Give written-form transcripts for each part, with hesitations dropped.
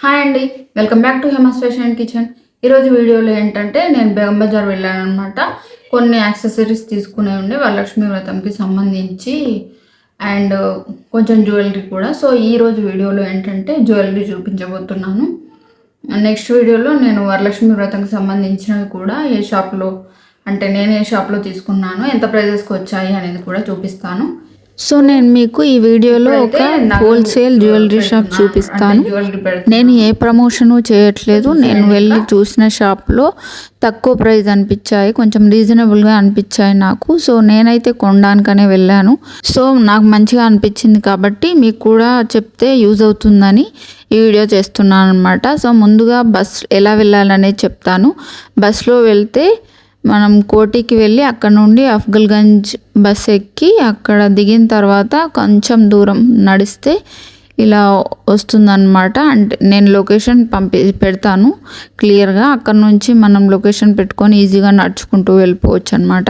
Hi అండి, welcome back to Hema's fashion and kitchen. ఈరోజు వీడియోలో ఏంటంటే నేను బేగం బజార్ వెళ్ళాను అనమాట. కొన్ని యాక్సెసరీస్ తీసుకునే ఉండే వరలక్ష్మి వ్రతంకి సంబంధించి అండ్ కొంచెం జ్యువెలరీ కూడా. సో ఈరోజు వీడియోలో ఏంటంటే జ్యువెలరీ చూపించబోతున్నాను. నెక్స్ట్ వీడియోలో నేను వరలక్ష్మి వ్రతంకి సంబంధించినవి కూడా ఏ షాప్లో అంటే నేను ఏ షాప్లో తీసుకున్నాను, ఎంత ప్రైజెస్కి వచ్చాయి అనేది కూడా చూపిస్తాను. సో నేను మీకు ఈ వీడియోలో ఒక హోల్సేల్ జ్యువెలరీ షాప్ చూపిస్తాను. నేను ఏ ప్రమోషను చేయట్లేదు. నేను వెళ్ళి చూసిన షాప్లో తక్కువ ప్రైస్ అనిపించాయి, కొంచెం రీజనబుల్గా అనిపించాయి నాకు. సో నేనైతే కొనడానికనే వెళ్ళాను. సో నాకు మంచిగా అనిపించింది కాబట్టి మీకు కూడా చెప్తే యూజ్ అవుతుందని ఈ వీడియో చేస్తున్నాను అనమాట. సో ముందుగా బస్ ఎలా వెళ్ళాలనేది చెప్తాను. బస్లో వెళ్తే మనం కోటికి వెళ్ళి అక్కడ నుండి అఫ్జల్గంజ్ బస్ ఎక్కి అక్కడ దిగిన తర్వాత కొంచెం దూరం నడిస్తే ఇలా వస్తుందన్నమాట. అంటే నేను లొకేషన్ పెడతాను క్లియర్గా. అక్కడ నుంచి మనం లొకేషన్ పెట్టుకొని ఈజీగా నడుచుకుంటూ వెళ్ళిపోవచ్చు అనమాట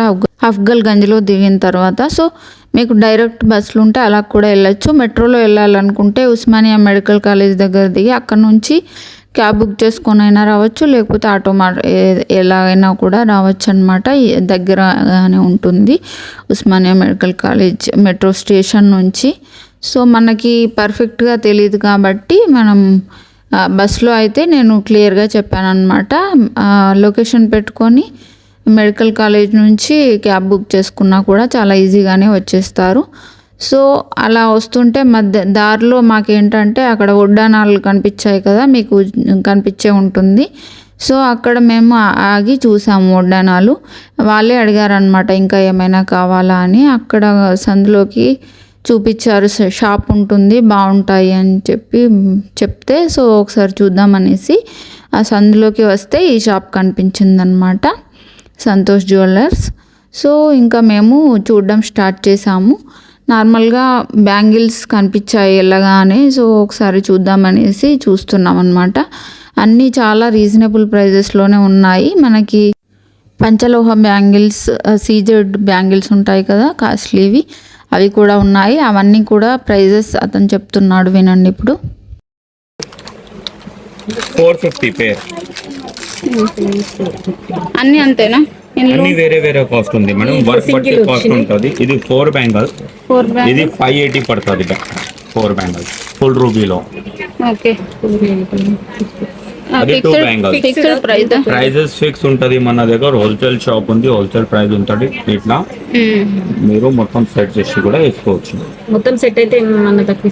అఫ్జల్గంజ్లో దిగిన తర్వాత. సో మీకు డైరెక్ట్ బస్సులు ఉంటే అలా కూడా వెళ్ళచ్చు. మెట్రోలో వెళ్ళాలనుకుంటే ఉస్మానియా మెడికల్ కాలేజ్ దగ్గర దిగి అక్కడ నుంచి క్యాబ్ బుక్ చేసుకొని అయినా రావచ్చు, లేకపోతే ఆటో ఎలాగైనా కూడా రావచ్చు అనమాట. దగ్గరగానే ఉంటుంది Osmania medical college metro station నుంచి. సో మనకి పర్ఫెక్ట్గా తెలియదు కాబట్టి మనం బస్సులో అయితే నేను క్లియర్గా చెప్పాను అనమాట. లొకేషన్ పెట్టుకొని మెడికల్ కాలేజ్ నుంచి క్యాబ్ బుక్ చేసుకున్నా కూడా చాలా ఈజీగానే వచ్చేస్తారు. సో అలా వస్తుంటే దారిలో మాకేంటంటే అక్కడ వడ్డానాలు కనిపించాయి కదా, మీకు కనిపించే ఉంటుంది. సో అక్కడ మేము ఆగి చూసాము వడ్డానాలు. వాళ్ళే అడిగారనమాట ఇంకా ఏమైనా కావాలా అని. అక్కడ సందులోకి చూపించారు, షాప్ ఉంటుంది బాగుంటాయి అని చెప్తే సో ఒకసారి చూద్దామనేసి ఆ సందులోకి వస్తే ఈ షాప్ కనిపించిందనమాట, సంతోష్ జ్యువెలర్స్. సో ఇంకా మేము చూడడం స్టార్ట్ చేసాము. నార్మల్గా బ్యాంగిల్స్ కనిపించాయి వెళ్ళగానే. సో ఒకసారి చూద్దామనేసి చూస్తున్నాం అనమాట. అన్నీ చాలా రీజనబుల్ ప్రైజెస్లోనే ఉన్నాయి. మనకి పంచలోహ బ్యాంగిల్స్, సీజెడ్ బ్యాంగిల్స్ ఉంటాయి కదా కాస్ట్లీవి, అవి కూడా ఉన్నాయి. అవన్నీ కూడా ప్రైజెస్ అతను చెప్తున్నాడు, వినండి ఇప్పుడు. 450 పేర్. అన్నీ అంతేనా? అన్ని వేరే వేరే కాస్ట్ ఉంది మేడం. వర్క్ బట్టి కాస్ట్ ఉంటుంది. ఇది 4 బ్యాంగిల్స్, ఇది 580 పడుతుంది. 4 బ్యాంగిల్స్ ఫుల్ రూబీలో. ఓకే, అది 2 బ్యాంగిల్స్. ప్రైజెస్ ఫిక్స్ ఉంటుంది మన దగ్గర. హోల్సేల్ షాప్ ఉంది, హోల్సేల్ ప్రైస్ ఉంటుంది. ఇట్లా మీరు మొత్తం సెట్ చేసి కూడా వేసుకోవచ్చు. మొత్తం సెట్ అయితే తక్కువ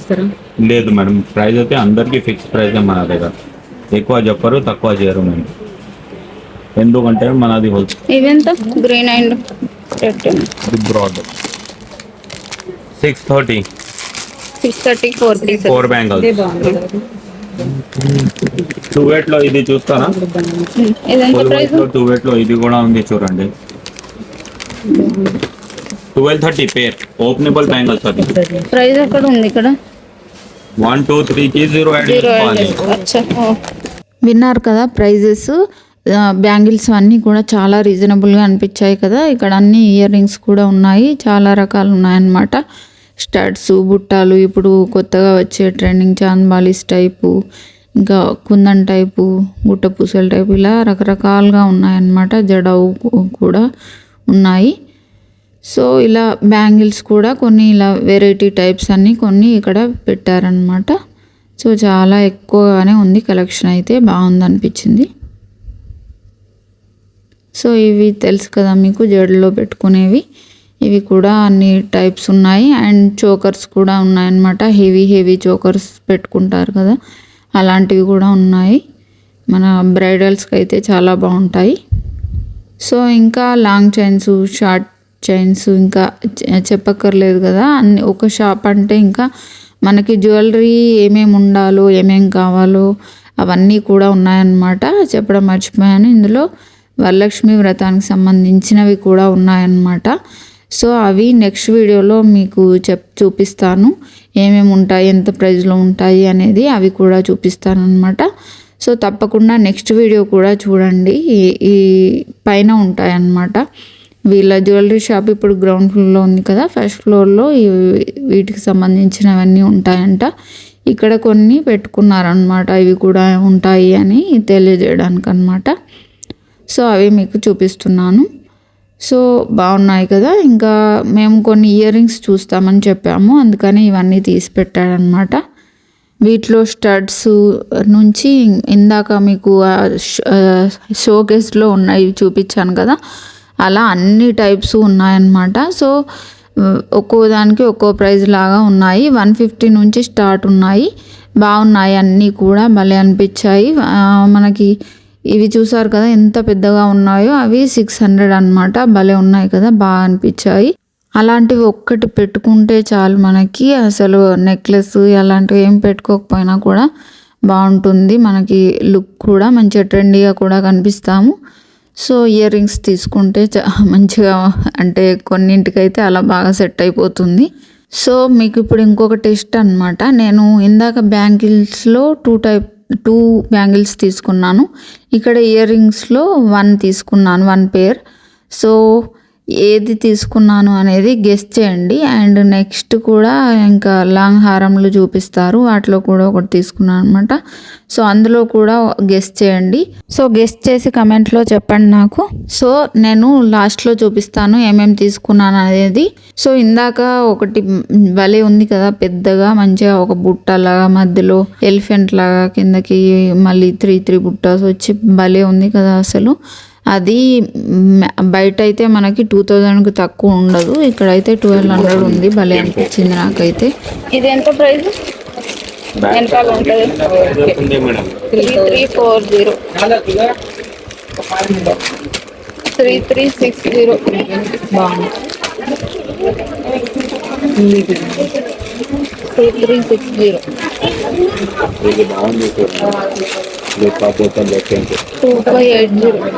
లేదు మేడం, ప్రైస్ అయితే అందరికి ఫిక్స్ ప్రైస్ మన దగ్గర. ఎక్కువ చెప్పరు, తక్కువ చేయరు మేడం. ఎందుకంటే మనది ఇదెంత? Green and broad 630 4 bangles. 2/8 లో ఇది చూస్తారా? 2/8 లో ఇది కూడా ఉంది చూడండి. 1230 పేర్ ఓపెనబుల్ బ్యాంగిల్స్. అది ప్రైస్ ఎక్కడ ఉంది? ఇక్కడ 1 2 3 కి 0 యాడ్ చేసుకోవాలి. విన్నారు కదా ప్రైజెస్. బ్యాంగిల్స్ అన్నీ కూడా చాలా రీజనబుల్గా అనిపించాయి కదా. ఇక్కడ అన్ని ఇయర్ రింగ్స్ కూడా ఉన్నాయి, చాలా రకాలు ఉన్నాయన్నమాట. స్టడ్స్, బుట్టాలు, ఇప్పుడు కొత్తగా వచ్చే ట్రెండింగ్ చాంద్బాలీస్ టైపు, ఇంకా కుందన్ టైపు, గుట్ట పూసల టైపు, ఇలా రకరకాలుగా ఉన్నాయన్నమాట. జడవు కూడా ఉన్నాయి. సో ఇలా బ్యాంగిల్స్ కూడా కొన్ని ఇలా వెరైటీ టైప్స్ అన్నీ కొన్ని ఇక్కడ పెట్టారనమాట. సో చాలా ఎక్కువగానే ఉంది కలెక్షన్, అయితే బాగుంది అనిపించింది. సో ఇవి తెలుసు కదా మీకు, జడలో పెట్టుకునేవి. ఇవి కూడా అన్ని టైప్స్ ఉన్నాయి. అండ్ చోకర్స్ కూడా ఉన్నాయన్నమాట. హెవీ చోకర్స్ పెట్టుకుంటారు కదా, అలాంటివి కూడా ఉన్నాయి. మన బ్రైడల్స్కి అయితే చాలా బాగుంటాయి. సో ఇంకా లాంగ్ చైన్స్, షార్ట్ చైన్స్ ఇంకా చెప్పక్కర్లేదు కదా. అన్ని ఒక షాప్ అంటే ఇంకా మనకి జ్యువెలరీ ఏమేమి ఉండాలో, ఏమేమి కావాలో అవన్నీ కూడా ఉన్నాయన్నమాట. చెప్పడం మర్చిపోయాను. ఇందులో వరలక్ష్మి వ్రతానికి సంబంధించినవి కూడా ఉన్నాయన్నమాట. సో అవి నెక్స్ట్ వీడియోలో మీకు చూపిస్తాను. ఏమేమి ఉంటాయి, ఎంత ప్రైస్లో ఉంటాయి అనేది అవి కూడా చూపిస్తాను అనమాట. సో తప్పకుండా నెక్స్ట్ వీడియో కూడా చూడండి. ఈ పైన ఉంటాయన్నమాట. వీళ్ళ జ్యువెలరీ షాప్ ఇప్పుడు గ్రౌండ్ ఫ్లోర్లో ఉంది కదా, ఫస్ట్ ఫ్లోర్లో వీటికి సంబంధించినవన్నీ ఉంటాయంట. ఇక్కడ కొన్ని పెట్టుకున్నారనమాట, ఇవి కూడా ఉంటాయి అని తెలియజేయడానికి అనమాట. సో అవి మీకు చూపిస్తున్నాను. సో బాగున్నాయి కదా. ఇంకా మేము కొన్ని ఇయర్ రింగ్స్ చూస్తామని చెప్పాము, అందుకని ఇవన్నీ తీసి పెట్టాడనమాట. వీటిలో స్టడ్స్ నుంచి ఇందాక మీకు షోకేస్లో ఉన్నాయి చూపించాను కదా, అలా అన్ని టైప్స్ ఉన్నాయన్నమాట. సో ఒక్కో దానికి ఒక్కో ప్రైజ్ లాగా ఉన్నాయి. 150 నుంచి స్టార్ట్ ఉన్నాయి. బాగున్నాయి అన్నీ కూడా, భలే అనిపించాయి మనకి. ఇవి చూసారు కదా ఎంత పెద్దగా ఉన్నాయో, అవి 600 అనమాట. భలే ఉన్నాయి కదా, బాగా అనిపించాయి. అలాంటివి ఒక్కటి పెట్టుకుంటే చాలు మనకి, అసలు నెక్లెస్ అలాంటివి ఏం పెట్టుకోకపోయినా కూడా బాగుంటుంది. మనకి లుక్ కూడా మంచిగా ట్రెండీగా కూడా కనిపిస్తాము. సో ఇయర్ రింగ్స్ తీసుకుంటే మంచిగా, అంటే కొన్నింటికైతే అలా బాగా సెట్ అయిపోతుంది. సో మీకు ఇప్పుడు ఇంకొక టెస్ట్ అనమాట. నేను ఇందాక బ్యాంగిల్స్లో 2 బ్యాంగిల్స్ తీసుకున్నాను. ఇక్కడ ఇయర్ రింగ్స్లో 1 తీసుకున్నాను, 1 పేర్. సో ఏది తీసుకున్నాను అనేది గెస్ చేయండి. అండ్ నెక్స్ట్ కూడా ఇంకా లాంగ్ హారంలు చూపిస్తారు, వాటిలో కూడా ఒకటి తీసుకున్నాను అనమాట. సో అందులో కూడా గెస్ చేయండి. సో గెస్ చేసి కమెంట్లో చెప్పండి నాకు. సో నేను లాస్ట్లో చూపిస్తాను ఏమేమి తీసుకున్నాను అనేది. సో ఇందాక ఒకటి భలే ఉంది కదా, పెద్దగా మంచిగా ఒక బుట్టలాగా మధ్యలో ఎలిఫెంట్ లాగా కిందకి మళ్ళీ 3 బుట్టాస్ వచ్చి భలే ఉంది కదా అసలు. అది బయట అయితే మనకి 2000కి తక్కువ ఉండదు, ఇక్కడైతే 1200 ఉంది. భలే అనిపించింది నాకైతే. ఇది ఎంత ప్రైస్? వెనకాల ఉంటుంది 3340 3360 బాగుంది. 2360 2580 ఉంది.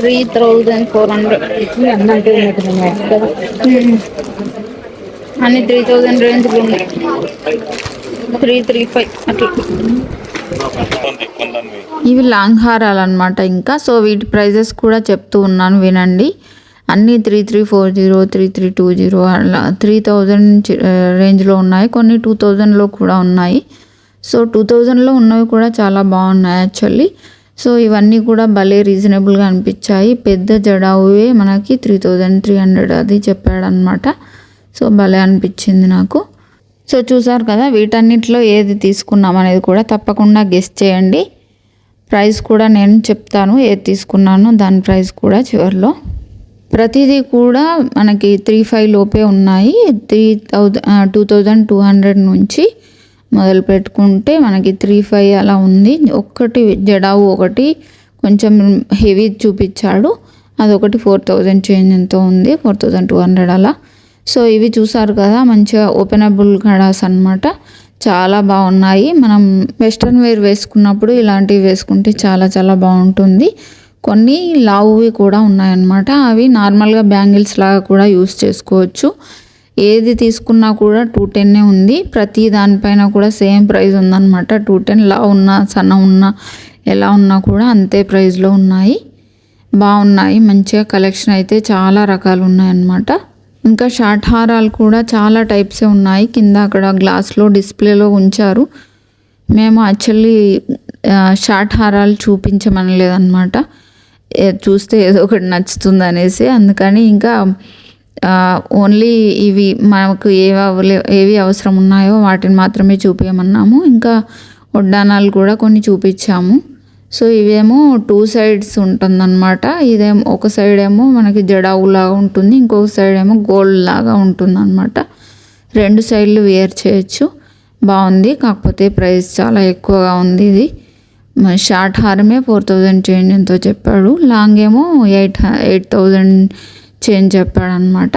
2270 3400 అన్ని 3000 రేంజ్లో ఉన్నాయి. 335 అట్లా. ఇవి లాంగ్ హారాలు అనమాట ఇంకా. సో వీటి ప్రైజెస్ కూడా చెప్తూ ఉన్నాను వినండి. అన్నీ 3340 3320 అలా 3000 రేంజ్లో ఉన్నాయి. కొన్ని 2000లో కూడా ఉన్నాయి. సో 2000లో ఉన్నవి కూడా చాలా బాగున్నాయి యాక్చువల్లీ. సో ఇవన్నీ కూడా భలే రీజనబుల్గా అనిపించాయి. పెద్ద జడావువే మనకి 3300 అది చెప్పాడనమాట. సో భలే అనిపించింది నాకు. సో చూసారు కదా, వీటన్నిటిలో ఏది తీసుకున్నాం అనేది కూడా తప్పకుండా గెస్ చేయండి. ప్రైస్ కూడా నేను చెప్తాను ఏది తీసుకున్నానో, దాని ప్రైస్ కూడా చివరిలో. ప్రతిదీ కూడా మనకి 35 లోపే ఉన్నాయి. 2200 నుంచి మొదలు పెట్టుకుంటే మనకి 35 అలా ఉంది. ఒక్కటి జడావు ఒకటి కొంచెం హెవీ చూపించాడు, అదొకటి 4000 చేంజ్ ఎంతో ఉంది, 4200 అలా. సో ఇవి చూసారు కదా, మంచిగా ఓపెనబుల్ గడాస్ అన్నమాట. చాలా బాగున్నాయి. మనం వెస్ట్రన్ వేర్ వేసుకున్నప్పుడు ఇలాంటివి వేసుకుంటే చాలా చాలా బాగుంటుంది. కొన్ని లావువి కూడా ఉన్నాయన్నమాట. అవి నార్మల్గా బ్యాంగిల్స్ లాగా కూడా యూస్ చేసుకోవచ్చు. ఏది తీసుకున్నా కూడా 210 ఉంది. ప్రతి దానిపైన కూడా సేమ్ ప్రైస్ ఉందన్నమాట. 210 లా ఉన్నా సన్న ఉన్నా ఎలా ఉన్నా కూడా అంతే ప్రైస్లో ఉన్నాయి. బాగున్నాయి. మంచిగా కలెక్షన్ అయితే చాలా రకాలు ఉన్నాయన్నమాట. ఇంకా షార్ట్ హారాలు కూడా చాలా టైప్సే ఉన్నాయి. కింద అక్కడ గ్లాస్లో డిస్ప్లేలో ఉంచారు. మేము యాక్చువల్లీ షార్ట్ హారాలు చూపించమనలేదన్నమాట, చూస్తే ఏదో ఒకటి నచ్చుతుంది అనేసి. అందుకని ఇంకా ఓన్లీ ఇవి మనకు ఏవి అవసరం ఉన్నాయో వాటిని మాత్రమే చూపించమన్నాము. ఇంకా వడ్డానాలు కూడా కొన్ని చూపించాము. సో ఇవేమో 2 సైడ్స్ ఉంటుందన్నమాట. ఇదేమో ఒక సైడ్ ఏమో మనకి జడావులాగా ఉంటుంది, ఇంకొక సైడ్ ఏమో గోల్డ్ లాగా ఉంటుందన్నమాట. 2 సైడ్లు వేర్ చేయొచ్చు. బాగుంది. కాకపోతే ప్రైస్ చాలా ఎక్కువగా ఉంది. ఇది షార్ట్ హారమే 4000 చేంజ్ ఎంతో చెప్పాడు, లాంగ్ ఏమో 8000 చేంజ్ చెప్పాడు అనమాట.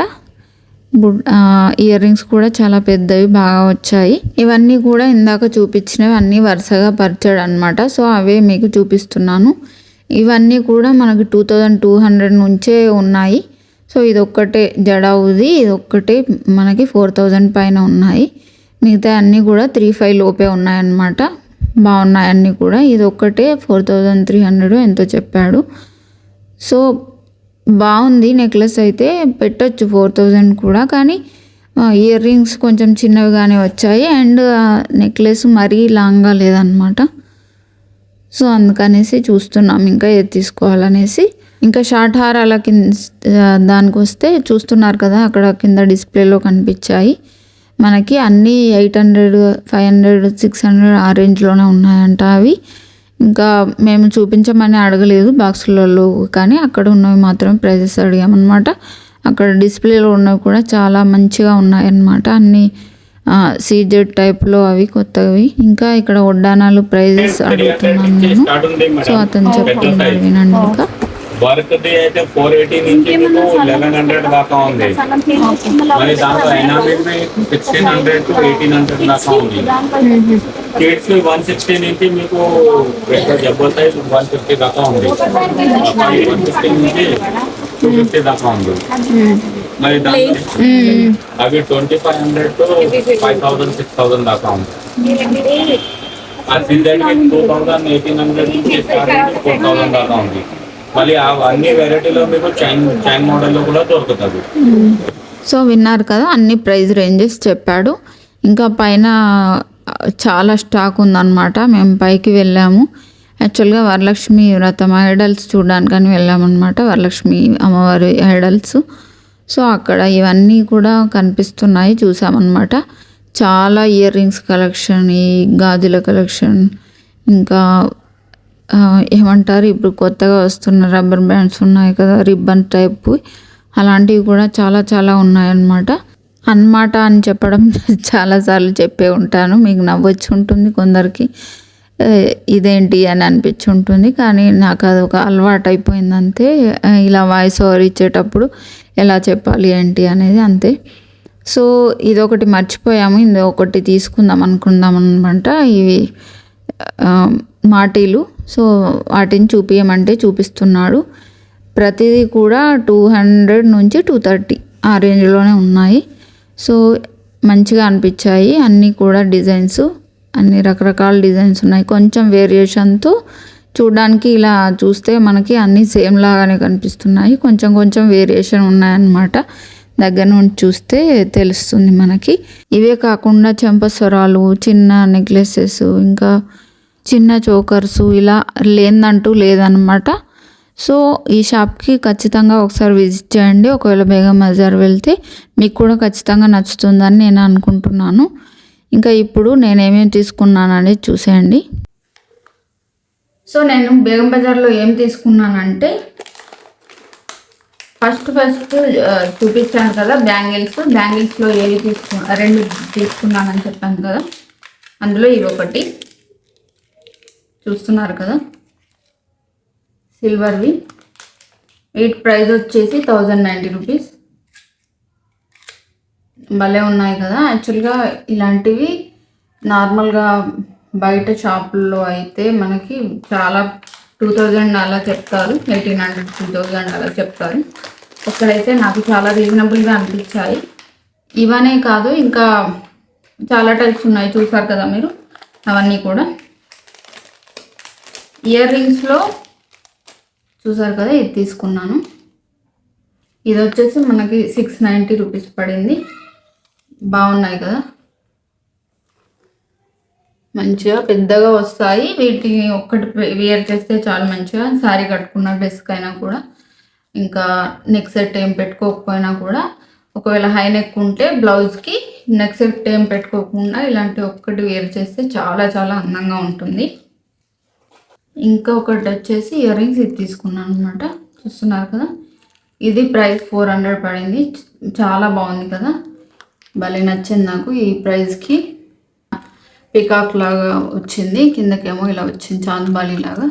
ఇయర్ రింగ్స్ కూడా చాలా పెద్దవి బాగా వచ్చాయి. ఇవన్నీ కూడా ఇందాక చూపించినవి అన్నీ వరుసగా పరిచాడు అనమాట. సో అవే మీకు చూపిస్తున్నాను. ఇవన్నీ కూడా మనకి 2200 నుంచే ఉన్నాయి. సో ఇదొక్కటే జడావుది, ఇదొక్కటే మనకి 4000 పైన ఉన్నాయి. మిగతా అన్నీ కూడా 35 లోపే ఉన్నాయన్నమాట. బాగున్నాయి అన్నీ కూడా. ఇది ఒక్కటే 4300 ఎంతో చెప్పాడు. సో బాగుంది నెక్లెస్ అయితే, పెట్టొచ్చు 4000 కూడా. కానీ ఇయర్ రింగ్స్ కొంచెం చిన్నవిగానే వచ్చాయి అండ్ నెక్లెస్ మరీ లాంగ్గా లేదనమాట. సో అందుకనేసి చూస్తున్నాం ఇంకా ఏది తీసుకోవాలనేసి. ఇంకా షార్ట్ హారాల దానికి వస్తే చూస్తున్నారు కదా, అక్కడ కింద డిస్ప్లేలో కనిపించాయి మనకి. అన్నీ 800, 500, 600 ఆ రేంజ్లోనే ఉన్నాయంట అవి. ఇంకా మేము చూపించమని అడగలేదు బాక్సులలో, కానీ అక్కడ ఉన్నవి మాత్రం ప్రైజెస్ అడిగామన్నమాట. అక్కడ డిస్ప్లేలో ఉన్నవి కూడా చాలా మంచిగా ఉన్నాయన్నమాట. అన్నీ సీజెడ్ టైప్లో అవి కొత్తవి. ఇంకా ఇక్కడ వడ్డానాలు ప్రైజెస్ అడుగుతున్నాను నేను. సో అతను చెప్తున్నాడు వినండి. ఇంకా వర్క్ది అయితే 480 నుంచి మీకు 1100 దాకా ఉంది. మరి దాంట్లో ఎనామిల్ 1600 to 1800 దాకా ఉంది. కిడ్స్ 160 నుంచి మీకు జబ్బర్ సైజ్ 150 దాకా ఉంది. 150 నుంచి 250 దాకా ఉంది. మరి దాంట్లో అవి 2500 to 5000, 6000 దాకా ఉంది. ఆ సీజెడ్ 2000, 1800 నుంచి స్టార్ట్ 4000 దాకా ఉంది. మళ్ళీ అన్ని వెరైటీలో మీకు చైన్ మోడల్లో కూడా దొరుకుతుంది. సో విన్నారు కదా, అన్ని ప్రైస్ రేంజెస్ చెప్పాడు. ఇంకా పైన చాలా స్టాక్ ఉందన్నమాట. మేము పైకి వెళ్ళాము. యాక్చువల్గా వరలక్ష్మి వ్రతం ఐడల్స్ చూడడానికని వెళ్ళామన్నమాట, వరలక్ష్మి అమ్మవారి ఐడల్స్. సో అక్కడ ఇవన్నీ కూడా కనిపిస్తున్నాయి, చూసామన్నమాట. చాలా ఇయర్ రింగ్స్ కలెక్షన్, ఈ గాజుల కలెక్షన్, ఇంకా ఏమంటారు ఇప్పుడు కొత్తగా వస్తున్న రబ్బర్ బ్యాండ్స్ ఉన్నాయి కదా, రిబ్బన్ టైప్, అలాంటివి కూడా చాలా చాలా ఉన్నాయన్నమాట. అన్నమాట అని చెప్పడం చాలాసార్లు చెప్పే ఉంటాను, మీకు నవ్వొచ్చి ఉంటుంది కొందరికి, ఇదేంటి అని అనిపించి ఉంటుంది. కానీ నాకు అది ఒక అలవాటు అయిపోయింది అంతే. ఇలా వాయిస్ ఓవర్ ఇచ్చేటప్పుడు ఎలా చెప్పాలి ఏంటి అనేది అంతే. సో ఇదొకటి మర్చిపోయాము, ఇది ఒకటి తీసుకుందాం అనుకుందాం అనమాట. ఇవి మాటీలు. సో వాటిని చూపించమంటే చూపిస్తున్నాడు. ప్రతిదీ కూడా 200 నుంచి 230 ఆ రేంజ్లోనే ఉన్నాయి. సో మంచిగా అనిపించాయి అన్నీ కూడా. డిజైన్స్ అన్ని రకరకాల డిజైన్స్ ఉన్నాయి, కొంచెం వేరియేషన్తో. చూడడానికి ఇలా చూస్తే మనకి అన్నీ సేమ్ లాగానే కనిపిస్తున్నాయి, కొంచెం కొంచెం వేరియేషన్ ఉన్నాయన్నమాట. దగ్గర నుండి చూస్తే తెలుస్తుంది మనకి. ఇవే కాకుండా చెంపస్వరాలు, చిన్న నెక్లెసెస్, ఇంకా చిన్న చోకర్సు, ఇలా లేదంటూ లేదనమాట. సో ఈ షాప్కి ఖచ్చితంగా ఒకసారి విజిట్ చేయండి. ఒకవేళ బేగం బజార్ వెళ్తే మీకు కూడా ఖచ్చితంగా నచ్చుతుందని నేను అనుకుంటున్నాను. ఇంకా ఇప్పుడు నేనేమేమి తీసుకున్నాను అనేది చూసేయండి. సో నేను బేగం బజార్లో ఏం తీసుకున్నానంటే, ఫస్ట్ చూపించాను కదా బ్యాంగిల్స్లో ఏవి రెండు తీసుకున్నానని చెప్పాను కదా. అందులో ఇవి ఒకటి చూస్తున్నారు కదా, సిల్వర్వి. వీటి ప్రైస్ వచ్చేసి 1090 రూపీస్. భలే ఉన్నాయి కదా. యాక్చువల్గా ఇలాంటివి నార్మల్గా బయట షాపుల్లో అయితే మనకి చాలా 2000 అలా చెప్తారు, 1800, 2000 అలా చెప్తారు. ఇక్కడైతే నాకు చాలా రీజనబుల్గా అనిపించాయి. ఇవనే కాదు, ఇంకా చాలా టైప్స్ ఉన్నాయి, చూసారు కదా మీరు. అవన్నీ కూడా ఇయర్ రింగ్స్లో చూసారు కదా, ఇది తీసుకున్నాను. ఇది వచ్చేసి మనకి 690 రూపీస్ పడింది. బాగున్నాయి కదా, మంచిగా పెద్దగా వస్తాయి. వీటిని ఒక్కటి వేర్ చేస్తే చాలా మంచిగా శారీ కట్టుకున్న డ్రెస్కి అయినా కూడా, ఇంకా నెక్ సెట్ ఏం పెట్టుకోకపోయినా కూడా, ఒకవేళ హై నెక్ ఉంటే బ్లౌజ్కి నెక్ సెట్ ఏం పెట్టుకోకుండా ఇలాంటి ఒక్కటి వేర్ చేస్తే చాలా చాలా అందంగా ఉంటుంది. ఇంకా ఒకటి వచ్చేసి ఇయర్ రింగ్స్, ఇది తీసుకున్నాను అనమాట. చూస్తున్నారు కదా, ఇది ప్రైస్ 400 పడింది. చాలా బాగుంది కదా, భలే నచ్చింది నాకు. ఈ ప్రైస్కి పికాక్ లాగా వచ్చింది, కిందకేమో ఇలా వచ్చింది చాంద్బాలి లాగా,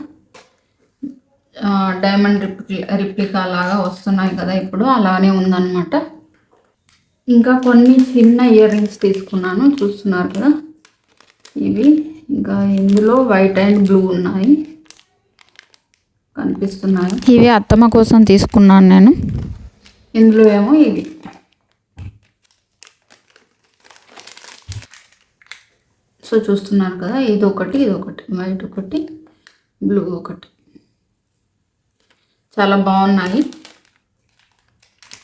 డైమండ్ రిప్లికా లాగా వస్తున్నాయి కదా ఇప్పుడు, అలానే ఉందన్నమాట. ఇంకా కొన్ని చిన్న ఇయర్ రింగ్స్ తీసుకున్నాను, చూస్తున్నారు కదా ఇవి. ఇంకా ఇందులో వైట్ అండ్ బ్లూ ఉన్నాయి, కనిపిస్తున్నాయి. ఇవి అత్తమ్మ కోసం తీసుకున్నాను నేను. ఇందులో ఏమో ఇవి. సో చూస్తున్నారు కదా, ఇది ఒకటి వైట్ ఒకటి బ్లూ ఒకటి, చాలా బాగున్నాయి.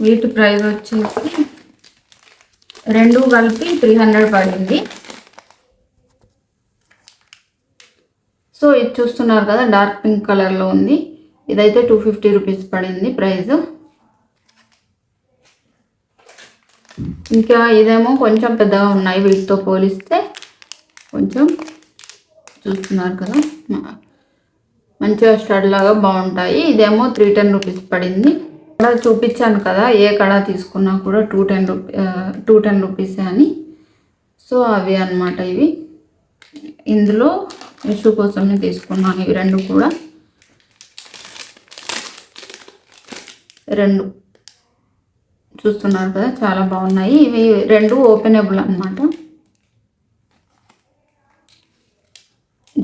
వీటి ప్రైస్ వచ్చేసి రెండు కలిపి 300 పడింది. సో ఇది చూస్తున్నారు కదా, డార్క్ పింక్ కలర్లో ఉంది. ఇదైతే 250 రూపీస్ పడింది ప్రైస్. ఇంకా ఇదేమో కొంచెం పెద్దగా ఉన్నాయి వీటితో పోలిస్తే. కొంచెం చూస్తున్నారు కదా, మంచిగా స్టడ్ లాగా బాగుంటాయి. ఇదేమో 310 రూపీస్ పడింది. ఇక్కడ చూపించాను కదా, ఏ కడ తీసుకున్నా కూడా 210 రూపీస్ అని. సో అవి అన్నమాట ఇవి. ఇందులో ఇష్యూ కోసమే తీసుకున్నాను ఇవి రెండు కూడా. రెండు చూస్తున్నారు కదా, చాలా బాగున్నాయి. ఇవి రెండు ఓపెనబుల్ అన్నమాట.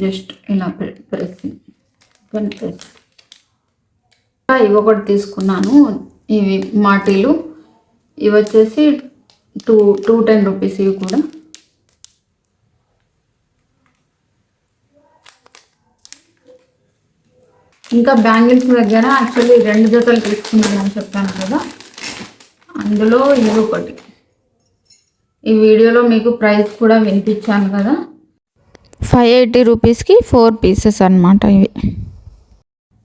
జస్ట్ ఇలా ప్రెస్. ఇవి ఒకటి తీసుకున్నాను, ఇవి మాటీలు. ఇవి వచ్చేసి 210 రూపీస్ ఇవి కూడా. ఇంకా బ్యాంగిల్స్ దగ్గర యాక్చువల్లీ 2 జతలు తీసుకున్నానని చెప్పాను కదా, అందులో ఇది ఒకటి. ఈ వీడియోలో మీకు ప్రైస్ కూడా వినిపించాను కదా. 580 రూపీస్కి 4 పీసెస్ అన్నమాట ఇవి.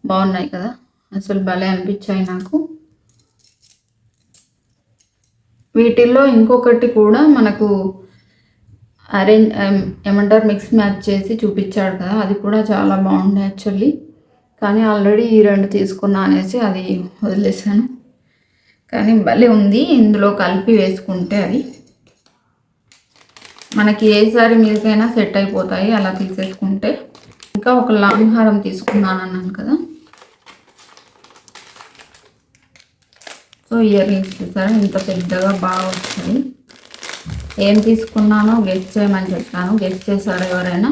బాగున్నాయి కదా, అసలు భలే అనిపించాయి నాకు. వీటిల్లో ఇంకొకటి కూడా మనకు ఏమంటారు మిక్స్ మ్యాచ్ చేసి చూపించాడు కదా, అది కూడా చాలా బాగుంది యాక్చువల్లీ. కానీ ఆల్రెడీ ఈ రెండు తీసుకున్నా అనేసి అది వదిలేసాను. కానీ భలే ఉంది, ఇందులో కలిపి వేసుకుంటే అది మనకి ఏ సారీ మీదకైనా సెట్ అయిపోతాయి అలా తీసేసుకుంటే. ఇంకా ఒక లాంగ్ హారం తీసుకున్నాను అన్నాను కదా. సో ఇయర్ రింగ్స్ చూసారా, ఇంత పెద్దగా బాగా వస్తాయి. ఏం తీసుకున్నానో గెస్ట్ చేయమని చెప్పాను, గెస్ట్ చేశారు ఎవరైనా?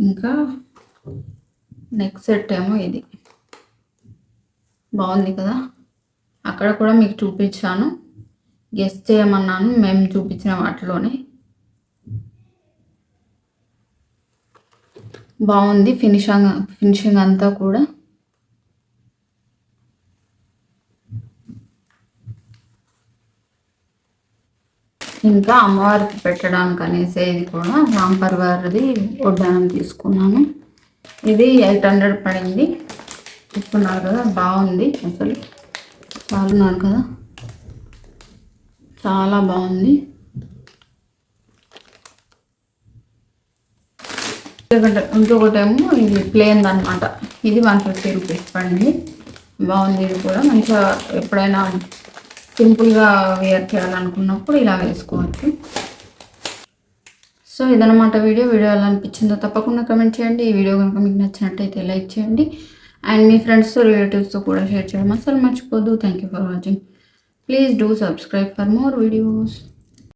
ఇంకా నెక్స్ట్ సెట్ ఏమో ఇది బాగుంది కదా. అక్కడ కూడా మీకు చూపించాను, గెస్ట్ చేయమన్నాను మేము చూపించిన వాటిలోనే. బాగుంది ఫినిషింగ్ అంతా కూడా. ఇంకా అమ్మవారికి పెట్టడానికి అనేసి ఇది కూడా రాంపర్ వారిది వడ్డానం తీసుకున్నాను. ఇది 800 పడింది. తీసుకున్నారు కదా, బాగుంది అసలు. చాలున్నారు కదా, చాలా బాగుంది. ఇంకొకటేమో ఇది ప్లేన్ అనమాట. ఇది 150 రూపీస్ పడింది. బాగుంది. ఇది కూడా మంచిగా ఎప్పుడైనా సింపుల్గా వేర్ చేయాలనుకున్నప్పుడు ఇలా వేసుకోవచ్చు. సో ఇదన్నమాట వీడియో ఎలా అనిపించిందో తప్పకుండా కమెంట్ చేయండి. ఈ వీడియో కనుక మీకు నచ్చినట్టయితే లైక్ చేయండి అండ్ మీ ఫ్రెండ్స్తో రిలేటివ్స్తో కూడా షేర్ చేయడం అసలు మర్చిపోద్దు. Thank you for watching. Please do subscribe for more videos.